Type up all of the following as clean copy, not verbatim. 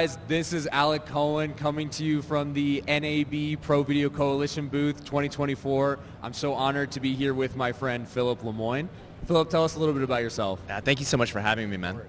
guys? This is Alec Cohen coming to you from the NAB ProVideo Coalition booth 2024. I'm so honored to be here with my friend Philip Lemoine. Philip, tell us a little bit about yourself. Thank you so much for having me, man.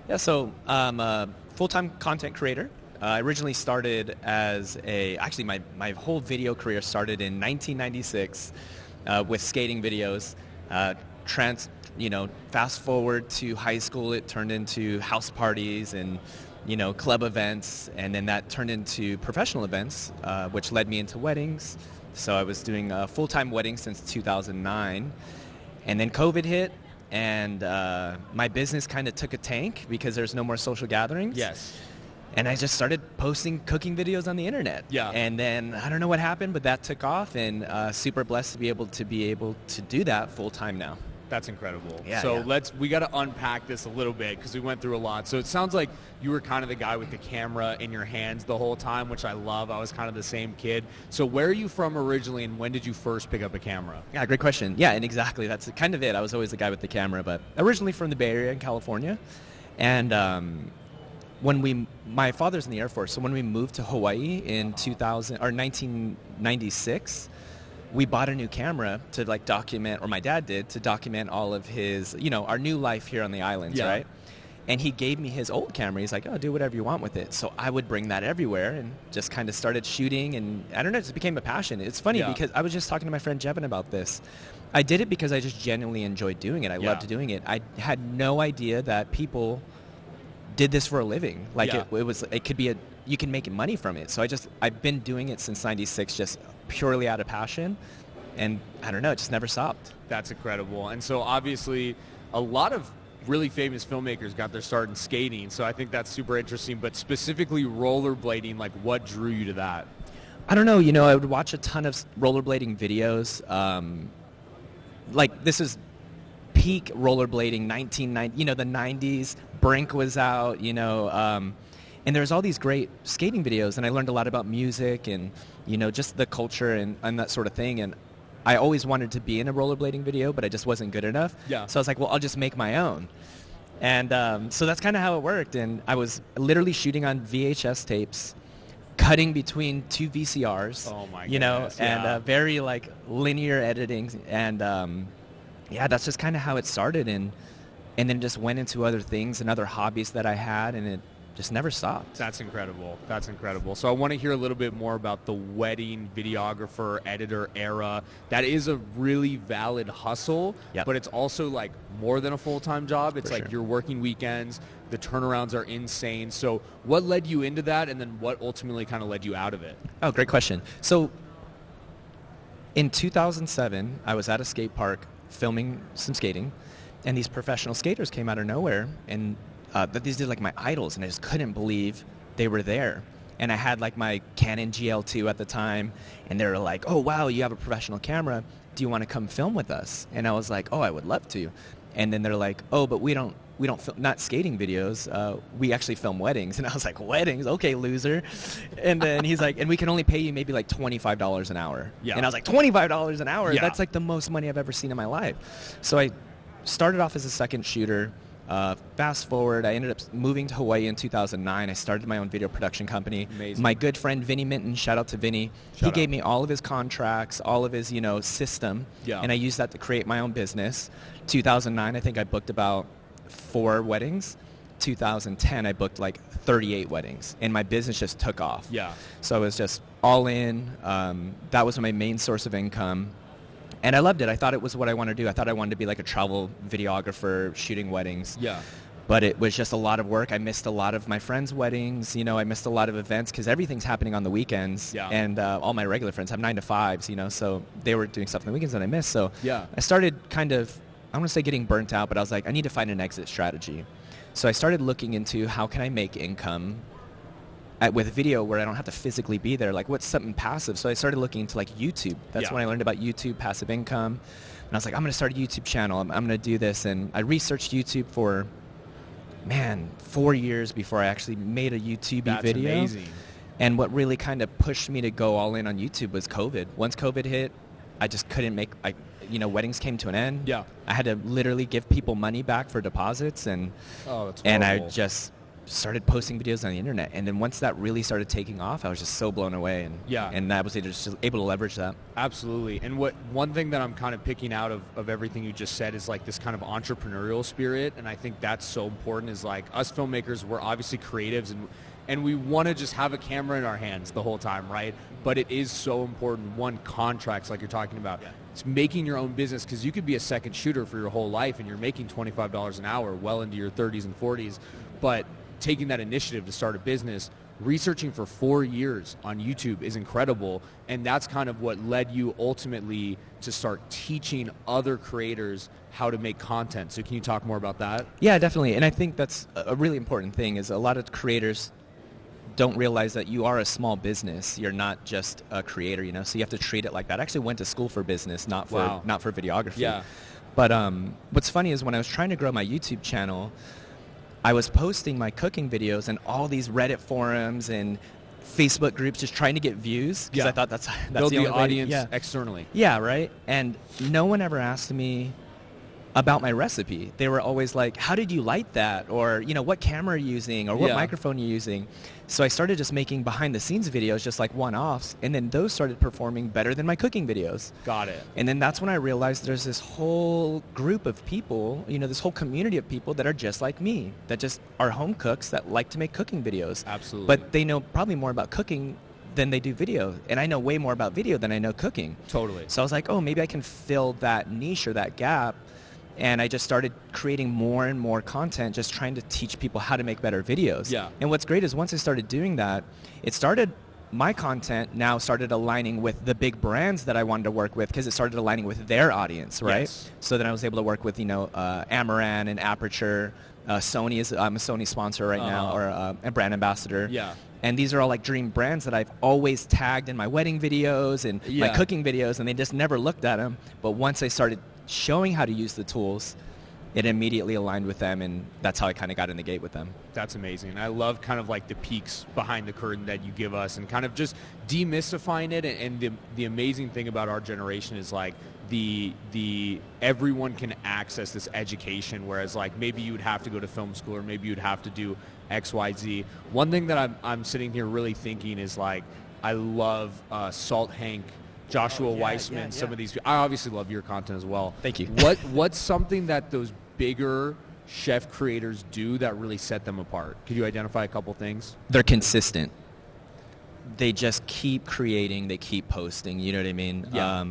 Yeah, so I'm a full-time content creator. I originally started as actually my whole video career started in 1996 with skating videos. Fast forward to high school, it turned into house parties and club events, and then that turned into professional events, which led me into weddings. So I was doing full-time weddings since 2009, and then COVID hit, and my business kind of took a tank because there's no more social gatherings. Yes. And I just started posting cooking videos on the internet. Yeah. And then I don't know what happened, but that took off, and super blessed to be able to do that full-time now. That's incredible. Yeah, so yeah. we got to unpack this a little bit because we went through a lot. So it sounds like you were kind of the guy with the camera in your hands the whole time, which I love. I was kind of the same kid. So where are you from originally, and when did you first pick up a camera? Yeah, great question. Yeah, and exactly, that's kind of it. I was always the guy with the camera, but originally from the Bay Area in California. And my father's in the Air Force, so when we moved to Hawaii in 1996, we bought a new camera to document, or my dad did, to document all of his, our new life here on the islands, right? And he gave me his old camera. He's like, oh, do whatever you want with it. So I would bring that everywhere and just kind of started shooting, and I don't know, it just became a passion. It's funny because I was just talking to my friend Jevin about this. I did it because I just genuinely enjoyed doing it. I loved doing it. I had no idea that people did this for a living. It could be you can make money from it. So I've been doing it since 96, just purely out of passion, and I don't know, it just never stopped. That's incredible. And so obviously a lot of really famous filmmakers got their start in skating, so I think that's super interesting, but specifically rollerblading, what drew you to that? I don't know, I would watch a ton of rollerblading videos. This is peak rollerblading, 1990, the 90s, Brink was out, and there's all these great skating videos, and I learned a lot about music and, just the culture and that sort of thing. And I always wanted to be in a rollerblading video, but I just wasn't good enough. Yeah. So I was like, well, I'll just make my own. And so that's kind of how it worked. And I was literally shooting on VHS tapes, cutting between two VCRs. Oh my goodness, and very linear editing. And that's just kind of how it started. And then just went into other things and other hobbies that I had, and it just never stopped. That's incredible. That's incredible. So I want to hear a little bit more about the wedding videographer, editor era. That is a really valid hustle, but it's also more than a full-time job. It's you're working weekends. The turnarounds are insane. So what led you into that, and then what ultimately kind of led you out of it? Oh, great question. So in 2007, I was at a skate park filming some skating, and these professional skaters came out of nowhere, and these did my idols, and I just couldn't believe they were there. And I had my Canon GL2 at the time, and they were like, oh wow, you have a professional camera, do you want to come film with us? And I was like, oh, I would love to. And then they're like, oh, but we don't film, not skating videos, we actually film weddings. And I was like, weddings? Okay, loser. And then he's like, and we can only pay you maybe $25 an hour. Yeah. And I was like, $25 an hour? Yeah. That's the most money I've ever seen in my life. So I started off as a second shooter. Fast forward, I ended up moving to Hawaii in 2009. I started my own video production company. Amazing. My good friend Vinny Minton, shout out to Vinny, he gave me all of his contracts, all of his system, and I used that to create my own business. 2009, I think I booked about 4 weddings. 2010, I booked 38 weddings, and my business just took off. Yeah. So I was just all in. That was my main source of income. And I loved it. I thought it was what I wanted to do. I thought I wanted to be a travel videographer shooting weddings. Yeah. But it was just a lot of work. I missed a lot of my friends' weddings. I missed a lot of events because everything's happening on the weekends. Yeah. And all my regular friends have 9-to-5s, so they were doing stuff on the weekends that I missed. So yeah. I started I don't want to say getting burnt out, but I was like, I need to find an exit strategy. So I started looking into how can I make income with video where I don't have to physically be there, what's something passive. So I started looking into YouTube. That's when I learned about YouTube, passive income. And I was like, I'm going to start a YouTube channel. I'm going to do this. And I researched YouTube for, 4 years before I actually made a YouTube video. That's amazing. And what really kind of pushed me to go all in on YouTube was COVID. Once COVID hit, I just couldn't make, weddings came to an end. Yeah. I had to literally give people money back for deposits. And oh, that's and I horrible. just started posting videos on the internet. And then once that really started taking off, I was just so blown away. And I was just able to leverage that. Absolutely. And one thing that I'm kind of picking out of everything you just said is like this kind of entrepreneurial spirit. And I think that's so important, is like us filmmakers, we're obviously creatives and we want to just have a camera in our hands the whole time, right? But it is so important. One, contracts, like you're talking about. Yeah. It's making your own business, because you could be a second shooter for your whole life and you're making $25 an hour well into your 30s and 40s. But taking that initiative to start a business, researching for 4 years on YouTube is incredible. And that's kind of what led you ultimately to start teaching other creators how to make content. So can you talk more about that? Yeah, definitely. And I think that's a really important thing, is a lot of creators don't realize that you are a small business. You're not just a creator, so you have to treat it like that. I actually went to school for business, not for videography. Yeah. But what's funny is when I was trying to grow my YouTube channel, I was posting my cooking videos in all these Reddit forums and Facebook groups, just trying to get views, because I thought that's build the only audience way. externally. Yeah, right. And no one ever asked me about my recipe. They were always like, how did you light that? Or, what camera are you using? Or what microphone are you using? So I started just making behind the scenes videos, just like one-offs, and then those started performing better than my cooking videos. Got it. And then that's when I realized there's this whole group of people, this whole community of people that are just like me, that just are home cooks that like to make cooking videos. Absolutely. But they know probably more about cooking than they do video. And I know way more about video than I know cooking. Totally. So I was like, oh, maybe I can fill that niche or that gap. And I just started creating more and more content, just trying to teach people how to make better videos. Yeah. And what's great is once I started doing that, my content now started aligning with the big brands that I wanted to work with, because it started aligning with their audience, right? Yes. So then I was able to work with, Amaran and Aperture. Sony I'm a Sony sponsor right now, or a brand ambassador. Yeah. And these are all like dream brands that I've always tagged in my wedding videos and my cooking videos, and they just never looked at them. But once I started showing how to use the tools, it immediately aligned with them, and that's how I kind of got in the gate with them. That's amazing. I love kind of like the peeks behind the curtain that you give us, and kind of just demystifying it. And the amazing thing about our generation is like the everyone can access this education, whereas like maybe you would have to go to film school, or maybe you'd have to do XYZ. One thing that I'm sitting here really thinking is like, I love Salt Hank, Joshua Weissman, some of these. I obviously love your content as well. Thank you. What's something that those bigger chef creators do that really set them apart? Could you identify a couple things? They're consistent. They just keep creating. They keep posting. You know what I mean? Yeah.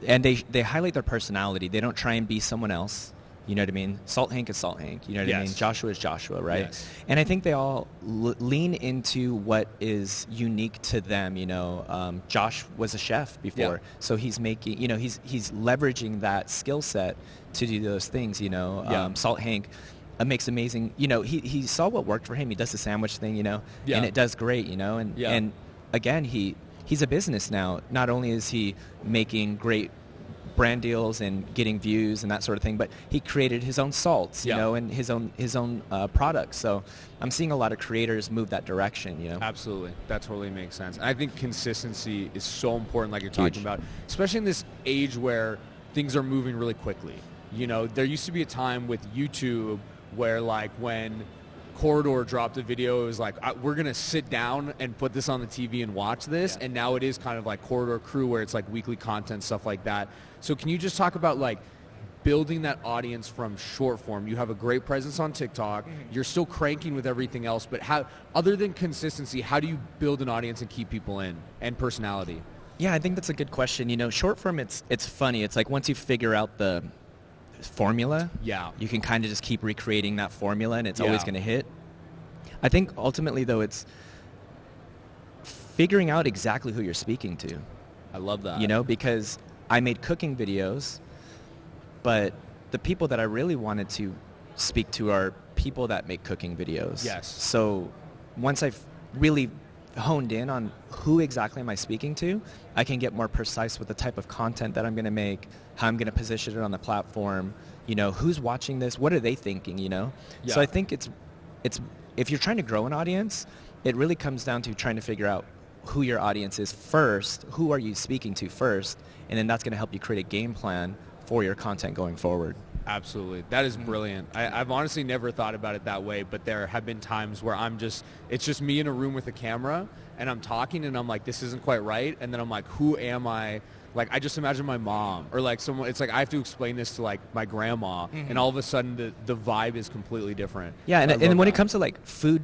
And they highlight their personality. They don't try and be someone else. You know what I mean? Salt Hank is Salt Hank. You know what I mean? Joshua is Joshua, right? Yes. And I think they all lean into what is unique to them. Josh was a chef before, so he's making, he's leveraging that skill set to do those things. Salt Hank makes amazing. He saw what worked for him. He does the sandwich thing, and it does great. And again, he's a business now. Not only is he making great brand deals and getting views and that sort of thing, but he created his own salts, and his own products. So I'm seeing a lot of creators move that direction. Absolutely, that totally makes sense. I think consistency is so important, like you're talking about, especially in this age where things are moving really quickly. There used to be a time with YouTube where, like, when Corridor dropped a video, it was like, we're going to sit down and put this on the TV and watch this. And now it is kind of like Corridor Crew, where it's like weekly content, stuff like that. So can you just talk about like building that audience from short form? You have a great presence on TikTok. You're still cranking with everything else, but how, other than consistency, how do you build an audience and keep people in, and personality? Yeah, I think that's a good question. Short form, it's funny. It's like once you figure out the formula, you can kind of just keep recreating that formula, and it's always going to hit. I think ultimately, though, it's figuring out exactly who you're speaking to. I love that. Because I made cooking videos, but the people that I really wanted to speak to are people that make cooking videos. Yes. So once I've really honed in on who exactly am I speaking to, I can get more precise with the type of content that I'm going to make, how I'm going to position it on the platform, who's watching this, what are they thinking, So I think it's if you're trying to grow an audience, it really comes down to trying to figure out who your audience is first, who are you speaking to first, and then that's going to help you create a game plan for your content going forward. Absolutely. That is brilliant. I've honestly never thought about it that way, but there have been times where it's just me in a room with a camera, and I'm talking, and I'm like, this isn't quite right, and then I'm like, who am I? Like, I just imagine my mom, or like someone, it's like I have to explain this to like my grandma, and all of a sudden the vibe is completely different. Yeah, and when it comes to like food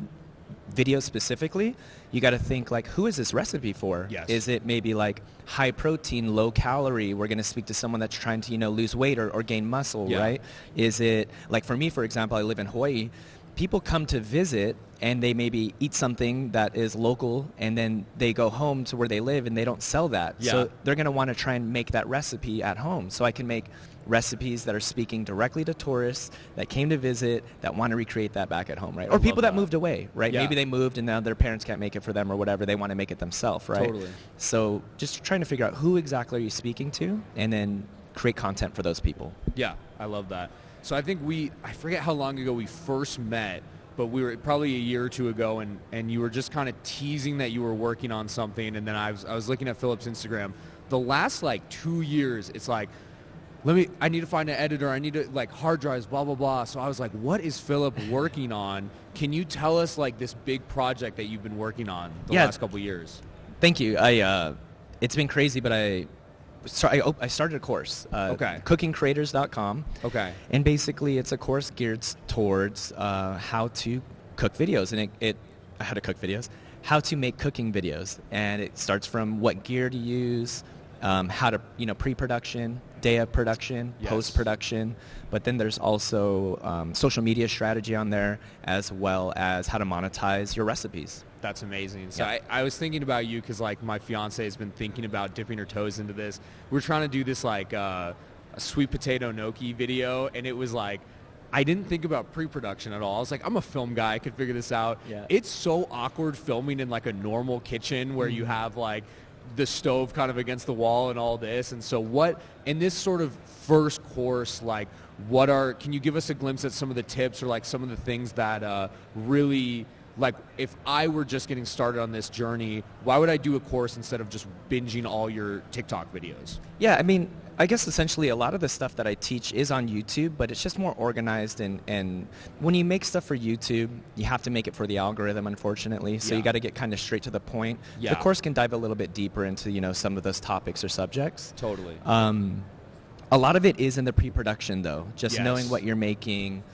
videos specifically, you got to think like, who is this recipe for? Yes. Is it maybe like high protein, low calorie? We're going to speak to someone that's trying to, lose weight or gain muscle, right? Is it like, for me, for example, I live in Hawaii. People come to visit and they maybe eat something that is local, and then they go home to where they live and they don't sell that. Yeah. So they're going to want to try and make that recipe at home. So I can make recipes that are speaking directly to tourists that came to visit that want to recreate that back at home, right? Or people that moved away, right? Yeah. Maybe they moved and now their parents can't make it for them or whatever. They want to make it themselves, right? Totally. So just trying to figure out who exactly are you speaking to, and then create content for those people. Yeah, I love that. So I think I forget how long ago we first met, but we were probably a year or two ago, and you were just kind of teasing that you were working on something, and then I was looking at Philip's Instagram. The last like 2 years, it's like, I need to find an editor, I need to like hard drives, blah, blah, blah. So I was like, what is Philip working on? Can you tell us like this big project that you've been working on the last couple of years? Thank you. It's been crazy, but I started a course, cookingcreators.com. Okay. And basically it's a course geared towards how to cook videos, and how to cook videos, how to make cooking videos. And it starts from what gear to use, how to, pre-production, day of production, post-production, but then there's also social media strategy on there, as well as how to monetize your recipes. That's amazing. So I was thinking about you because like my fiance has been thinking about dipping her toes into this. We're trying to do this like a sweet potato gnocchi video, and it was like, I didn't think about pre-production at all. I was like, I'm a film guy, I could figure this out. Yeah. It's so awkward filming in like a normal kitchen where you have like the stove kind of against the wall and all this. And so what, in this sort of first course, like can you give us a glimpse at some of the tips or like some of the things that really, like if I were just getting started on this journey, why would I do a course instead of just binging all your TikTok videos? Yeah, I mean, I guess essentially a lot of the stuff that I teach is on YouTube, but it's just more organized, and when you make stuff for YouTube, you have to make it for the algorithm, unfortunately, so you got to get kind of straight to the point. Yeah. The course can dive a little bit deeper into, some of those topics or subjects. Totally. A lot of it is in the pre-production, though, just knowing what you're making,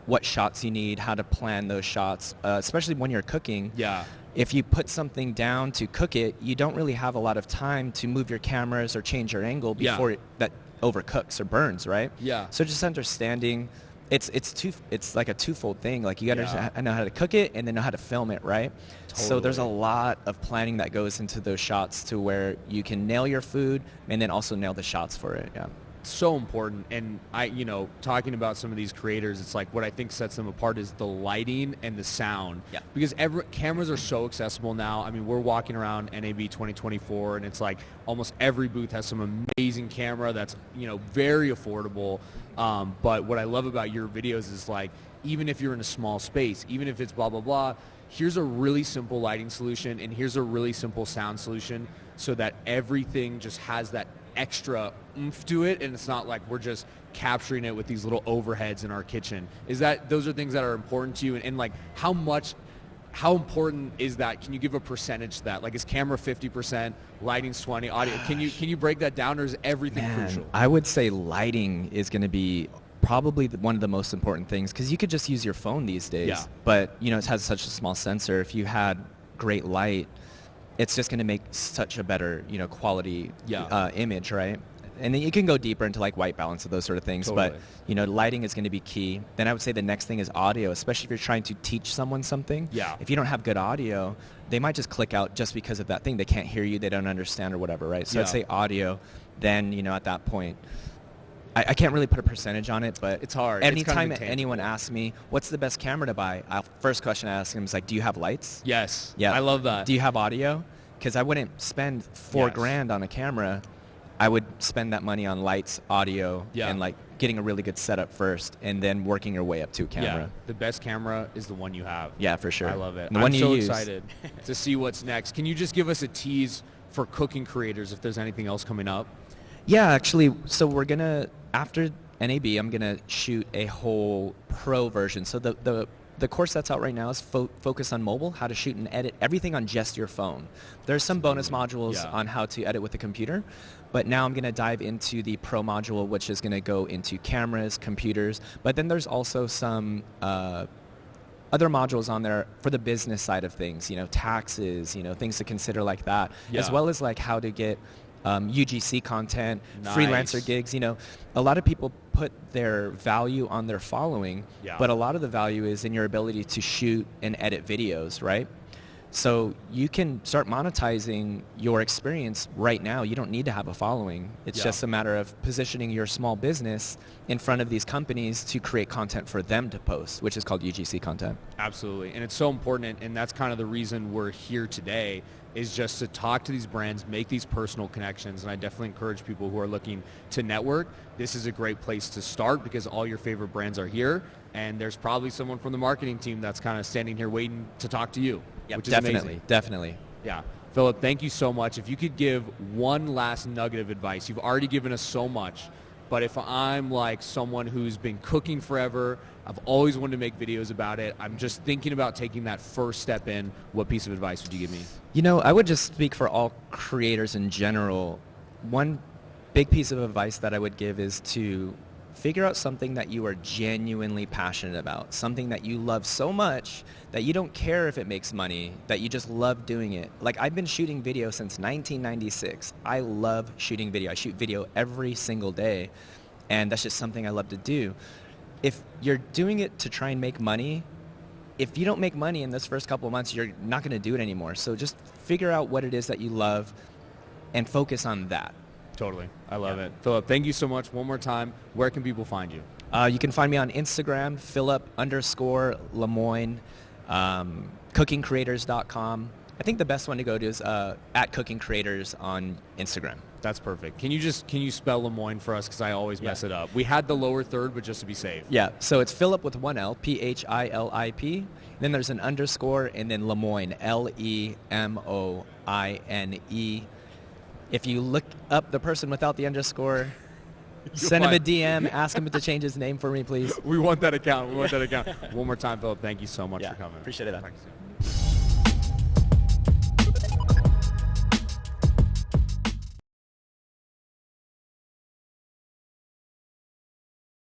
what shots you need, how to plan those shots, especially when you're cooking. Yeah. If you put something down to cook it, you don't really have a lot of time to move your cameras or change your angle before that overcooks or burns, right? Yeah. So just understanding, it's like a twofold thing. Like you got to know how to cook it and then know how to film it, right? Totally. So there's a lot of planning that goes into those shots to where you can nail your food and then also nail the shots for it. Yeah. So important. And talking about some of these creators, it's like what I think sets them apart is the lighting and the sound. Yeah. Because cameras are so accessible now. I mean, we're walking around NAB 2024 and it's like almost every booth has some amazing camera that's, very affordable. But what I love about your videos is like, even if you're in a small space, even if it's blah, blah, blah, here's a really simple lighting solution and here's a really simple sound solution so that everything just has that extra oomph to it, and it's not like we're just capturing it with these little overheads in our kitchen. Those are things that are important to you, and like how important is that? Can you give a percentage to that? Like, is camera 50%, lighting's 20, audio? Can you break that down, or is everything crucial? I would say lighting is going to be probably one of the most important things, because you could just use your phone these days, but it has such a small sensor. If you had great light, it's just going to make such a better, quality image, right? And then you can go deeper into like white balance and those sort of things, but lighting is going to be key. Then I would say the next thing is audio, especially if you're trying to teach someone something. Yeah. If you don't have good audio, they might just click out just because of that thing. They can't hear you, they don't understand or whatever, right? So I'd say audio. Then at that point, I can't really put a percentage on it, but it's hard. Anytime anyone asks me, what's the best camera to buy, first question I ask them is like, do you have lights? Yes. Yeah. I love that. Do you have audio? Because I wouldn't spend $4,000 on a camera. I would spend that money on lights, audio, and like getting a really good setup first, and then working your way up to a camera. Yeah. The best camera is the one you have. Yeah, for sure. I love it. I'm so excited to see what's next. Can you just give us a tease for cooking creators if there's anything else coming up? Yeah, actually, so we're going to, after NAB, I'm going to shoot a whole pro version. So the course that's out right now is focused on mobile, how to shoot and edit everything on just your phone. There's some bonus modules on how to edit with the computer, but now I'm going to dive into the pro module, which is going to go into cameras, computers, but then there's also some other modules on there for the business side of things, taxes, things to consider like that, as well as like how to get UGC content, freelancer gigs. A lot of people put their value on their following, but a lot of the value is in your ability to shoot and edit videos, right? So you can start monetizing your experience right now. You don't need to have a following. It's just a matter of positioning your small business in front of these companies to create content for them to post, which is called UGC content. Absolutely. And it's so important, and that's kind of the reason we're here today, is just to talk to these brands, make these personal connections, and I definitely encourage people who are looking to network. This is a great place to start because all your favorite brands are here, and there's probably someone from the marketing team that's kind of standing here waiting to talk to you, which is amazing. Definitely. Yeah. Philip, thank you so much. If you could give one last nugget of advice, you've already given us so much, but if I'm like someone who's been cooking forever, I've always wanted to make videos about it, I'm just thinking about taking that first step in, what piece of advice would you give me? I would just speak for all creators in general. One big piece of advice that I would give is to figure out something that you are genuinely passionate about, something that you love so much that you don't care if it makes money, that you just love doing it. Like, I've been shooting video since 1996. I love shooting video. I shoot video every single day, and that's just something I love to do. If you're doing it to try and make money, if you don't make money in this first couple of months, you're not going to do it anymore. So just figure out what it is that you love and focus on that. Totally. I love it. Philip, thank you so much. One more time, where can people find you? You can find me on Instagram, Philip_Lemoine, cookingcreators.com. I think the best one to go to is at Cooking Creators on Instagram. That's perfect. Can you spell Lemoine for us, because I always mess it up? We had the lower third, but just to be safe. Yeah, so it's Philip with one L, Philip. Then there's an underscore, and then Lemoine, Lemoine. If you look up the person without the underscore, send him a DM, ask him to change his name for me, please. We want that account. One more time, Philip, thank you so much for coming. Appreciate it.